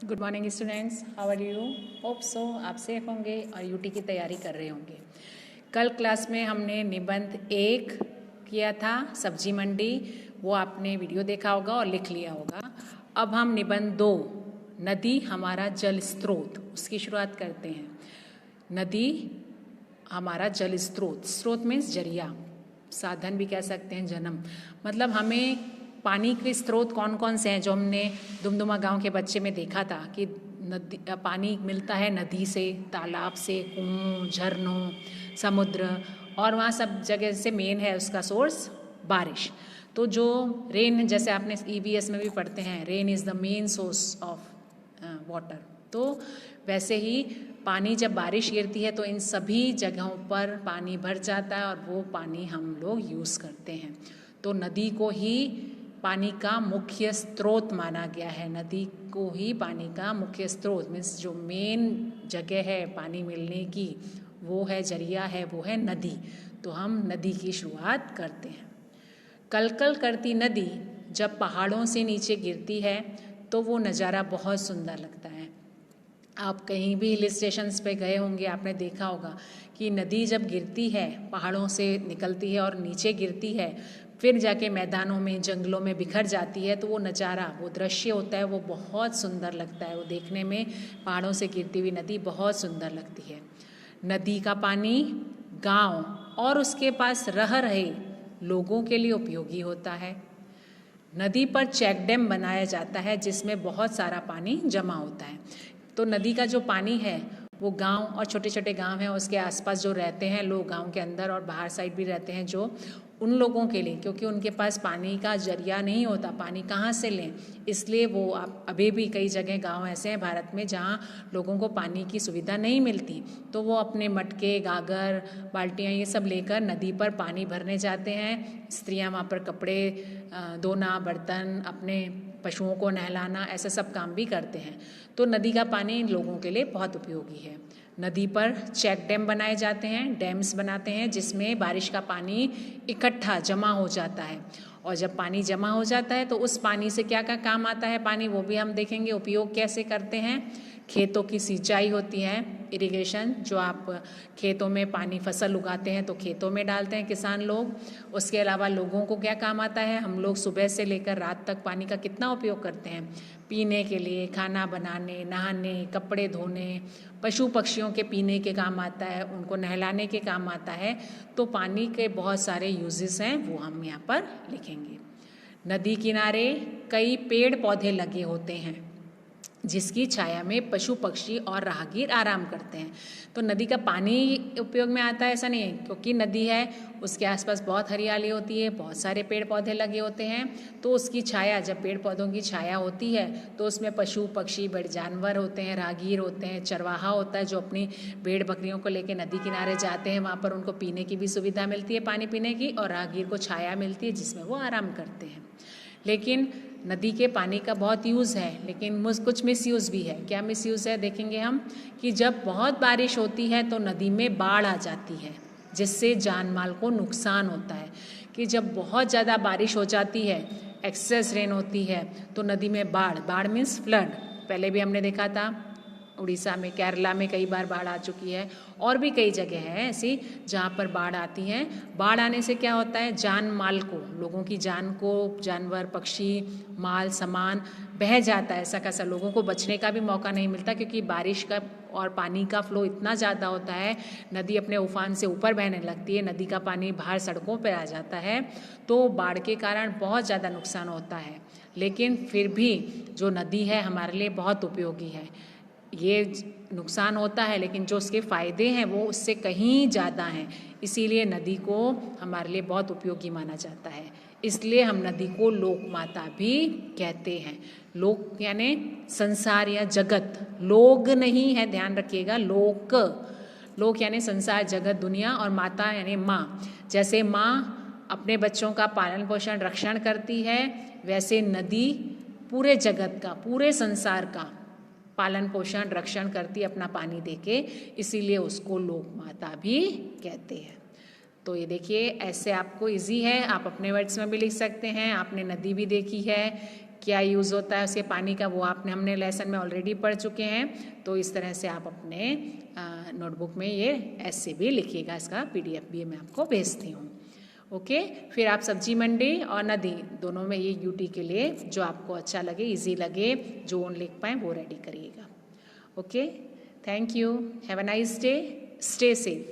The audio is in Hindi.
Good morning students, how are you? Hope so आप सेफ होंगे और यूटी की तैयारी कर रहे होंगे। कल क्लास में हमने निबंध 1 किया था, सब्जी मंडी, वो आपने वीडियो देखा होगा और लिख लिया होगा। अब हम निबंध 2, नदी हमारा जल स्रोत, उसकी शुरुआत करते हैं। नदी हमारा जल स्रोत, स्रोत मीन्स जरिया, साधन भी कह सकते हैं, जन्म, मतलब हमें पानी के स्रोत कौन कौन से हैं जो हमने दुमदुमा गांव के बच्चे में देखा था कि नदी पानी मिलता है नदी से, तालाब से, कुओं, झरनों, समुद्र, और वहाँ सब जगह से मेन है उसका सोर्स बारिश। तो जो रेन, जैसे आपने ईवीएस में भी पढ़ते हैं, rain is the main source of water. तो वैसे ही पानी जब बारिश गिरती है तो इन सभी जगहों पर पानी भर जाता है और वो पानी हम लोग यूज़ करते हैं। तो नदी को ही पानी का मुख्य स्रोत माना गया है। नदी को ही पानी का मुख्य स्रोत मीन्स जो मेन जगह है पानी मिलने की, वो है जरिया है, वो है नदी। तो हम नदी की शुरुआत करते हैं। कलकल करती नदी जब पहाड़ों से नीचे गिरती है तो वो नज़ारा बहुत सुंदर लगता है। आप कहीं भी हिल स्टेशंस पे गए होंगे, आपने देखा होगा कि नदी जब गिरती है, पहाड़ों से निकलती है और नीचे गिरती है, फिर जाके मैदानों में, जंगलों में बिखर जाती है, तो वो नज़ारा, वो दृश्य होता है, वो बहुत सुंदर लगता है। वो देखने में पहाड़ों से गिरती हुई नदी बहुत सुंदर लगती है। नदी का पानी गांव और उसके पास रह रहे लोगों के लिए उपयोगी होता है। नदी पर चेक डैम बनाया जाता है जिसमें बहुत सारा पानी जमा होता है। तो नदी का जो पानी है वो गांव और छोटे छोटे गांव हैं उसके आसपास जो रहते हैं लोग, गांव के अंदर और बाहर साइड भी रहते हैं, जो उन लोगों के लिए, क्योंकि उनके पास पानी का जरिया नहीं होता, पानी कहाँ से लें, इसलिए वो अभी भी कई जगह गांव ऐसे हैं भारत में जहाँ लोगों को पानी की सुविधा नहीं मिलती, तो वो अपने मटके, गागर, बाल्टियाँ ये सब लेकर नदी पर पानी भरने जाते हैं। स्त्रियाँ वहाँ पर कपड़े धोना, बर्तन, अपने पशुओं को नहलाना, ऐसा सब काम भी करते हैं। तो नदी का पानी इन लोगों के लिए बहुत उपयोगी है। नदी पर चेक डैम बनाए जाते हैं, डैम्स बनाते हैं जिसमें बारिश का पानी इकट्ठा जमा हो जाता है, और जब पानी जमा हो जाता है तो उस पानी से क्या क्या काम आता है पानी, वो भी हम देखेंगे। उपयोग कैसे करते हैं, खेतों की सिंचाई होती है, इरिगेशन, जो आप खेतों में पानी, फसल उगाते हैं तो खेतों में डालते हैं किसान लोग। उसके अलावा लोगों को क्या काम आता है, हम लोग सुबह से लेकर रात तक पानी का कितना उपयोग करते हैं, पीने के लिए, खाना बनाने, नहाने, कपड़े धोने, पशु पक्षियों के पीने के काम आता है, उनको नहलाने के काम आता है। तो पानी के बहुत सारे यूजेस हैं, वो हम यहाँ पर लिखेंगे। नदी किनारे कई पेड़ पौधे लगे होते हैं जिसकी छाया में पशु पक्षी और राहगीर आराम करते हैं। तो नदी का पानी उपयोग में आता है ऐसा नहीं है, क्योंकि नदी है उसके आसपास बहुत हरियाली होती है, बहुत सारे पेड़ पौधे लगे होते हैं, तो उसकी छाया, जब पेड़ पौधों की छाया होती है तो उसमें पशु पक्षी, बड़े जानवर होते हैं, राहगीर होते हैं, चरवाहा होता है जो अपनी भेड़ बकरियों को लेकर नदी किनारे जाते हैं, वहाँ पर उनको पीने की भी सुविधा मिलती है, पानी पीने की, और राहगीर को छाया मिलती है जिसमें वो आराम करते हैं। लेकिन नदी के पानी का बहुत यूज़ है, लेकिन कुछ मिसयूज़ भी है। क्या मिसयूज़ है देखेंगे हम, कि जब बहुत बारिश होती है तो नदी में बाढ़ आ जाती है जिससे जान माल को नुकसान होता है। कि जब बहुत ज़्यादा बारिश हो जाती है, एक्सेस रेन होती है, तो नदी में बाढ़, बाढ़ मीन्स फ्लड, पहले भी हमने देखा था उड़ीसा में, केरला में कई बार बाढ़ आ चुकी है, और भी कई जगह हैं ऐसी जहाँ पर बाढ़ आती है। बाढ़ आने से क्या होता है, जान माल को, लोगों की जान को, जानवर, पक्षी, माल, सामान बह जाता है, ऐसा कैसा, लोगों को बचने का भी मौका नहीं मिलता, क्योंकि बारिश का और पानी का फ्लो इतना ज़्यादा होता है, नदी अपने उफान से ऊपर बहने लगती है, नदी का पानी बाहर सड़कों पर आ जाता है, तो बाढ़ के कारण बहुत ज़्यादा नुकसान होता है। लेकिन फिर भी जो नदी है हमारे लिए बहुत उपयोगी है। ये नुकसान होता है लेकिन जो उसके फ़ायदे हैं वो उससे कहीं ज़्यादा हैं, इसीलिए नदी को हमारे लिए बहुत उपयोगी माना जाता है। इसलिए हम नदी को लोक माता भी कहते हैं। लोक यानी संसार या जगत, लोग नहीं है, ध्यान रखिएगा, लोक, लोक यानी संसार, जगत, दुनिया, और माता यानी माँ। जैसे माँ अपने बच्चों का पालन पोषण रक्षण करती है, वैसे नदी पूरे जगत का, पूरे संसार का पालन पोषण रक्षण करती अपना पानी देके, इसीलिए उसको लोक माता भी कहते हैं। तो ये देखिए, ऐसे आपको इजी है, आप अपने वर्ड्स में भी लिख सकते हैं। आपने नदी भी देखी है, क्या यूज़ होता है उसके पानी का, वो हमने लेसन में ऑलरेडी पढ़ चुके हैं। तो इस तरह से आप अपने नोटबुक में ये ऐसे भी लिखिएगा, इसका PDF भी मैं आपको भेजती हूँ। ओके, फिर आप सब्जी मंडी और नदी दोनों में ये UT के लिए जो आपको अच्छा लगे, इजी लगे, जो लिख पाए वो रेडी करिएगा। Okay, thank you, have a nice day, stay safe.